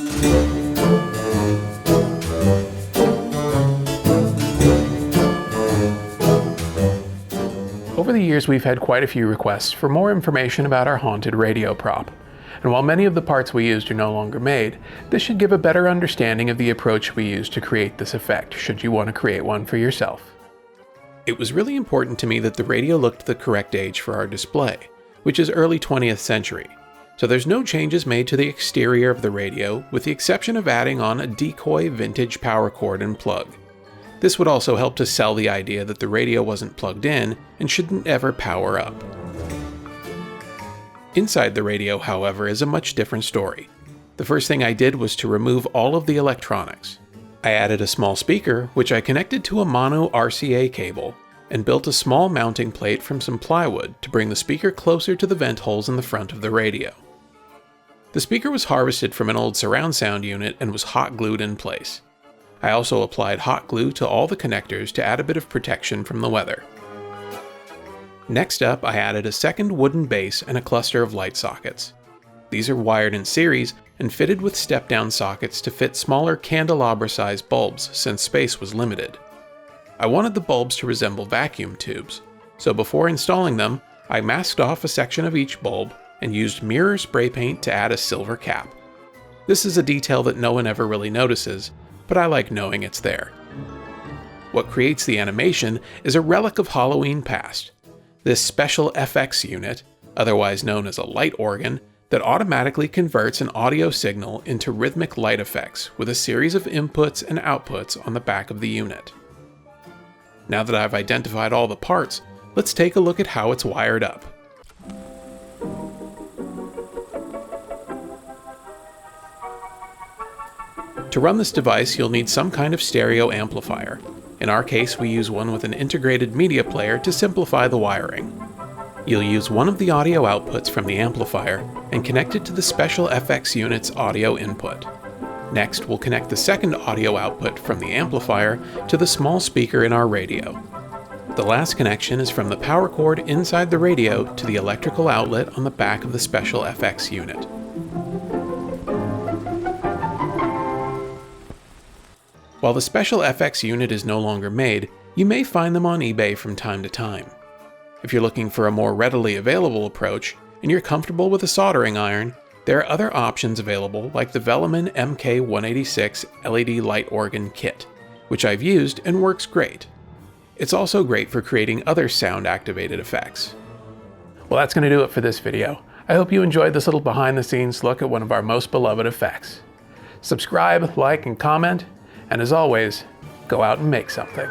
Over the years, we've had quite a few requests for more information about our haunted radio prop. And while many of the parts we used are no longer made, this should give a better understanding of the approach we used to create this effect, should you want to create one for yourself. It was really important to me that the radio looked the correct age for our display, which is early 20th century. So there's no changes made to the exterior of the radio, with the exception of adding on a decoy vintage power cord and plug. This would also help to sell the idea that the radio wasn't plugged in and shouldn't ever power up. Inside the radio, however, is a much different story. The first thing I did was to remove all of the electronics. I added a small speaker, which I connected to a mono RCA cable, and built a small mounting plate from some plywood to bring the speaker closer to the vent holes in the front of the radio. The speaker was harvested from an old surround sound unit and was hot glued in place. I also applied hot glue to all the connectors to add a bit of protection from the weather. Next up, I added a second wooden base and a cluster of light sockets. These are wired in series and fitted with step-down sockets to fit smaller candelabra-sized bulbs since space was limited. I wanted the bulbs to resemble vacuum tubes, so before installing them, I masked off a section of each bulb and used mirror spray paint to add a silver cap. This is a detail that no one ever really notices, but I like knowing it's there. What creates the animation is a relic of Halloween past. This special FX unit, otherwise known as a light organ, that automatically converts an audio signal into rhythmic light effects with a series of inputs and outputs on the back of the unit. Now that I've identified all the parts, let's take a look at how it's wired up. To run this device, you'll need some kind of stereo amplifier. In our case, we use one with an integrated media player to simplify the wiring. You'll use one of the audio outputs from the amplifier and connect it to the special FX unit's audio input. Next, we'll connect the second audio output from the amplifier to the small speaker in our radio. The last connection is from the power cord inside the radio to the electrical outlet on the back of the special FX unit. While the special FX unit is no longer made, you may find them on eBay from time to time. If you're looking for a more readily available approach, and you're comfortable with a soldering iron, there are other options available like the Velaman MK186 LED light organ kit, which I've used and works great. It's also great for creating other sound-activated effects. Well, that's going to do it for this video. I hope you enjoyed this little behind-the-scenes look at one of our most beloved effects. Subscribe, like, and comment. And as always, go out and make something.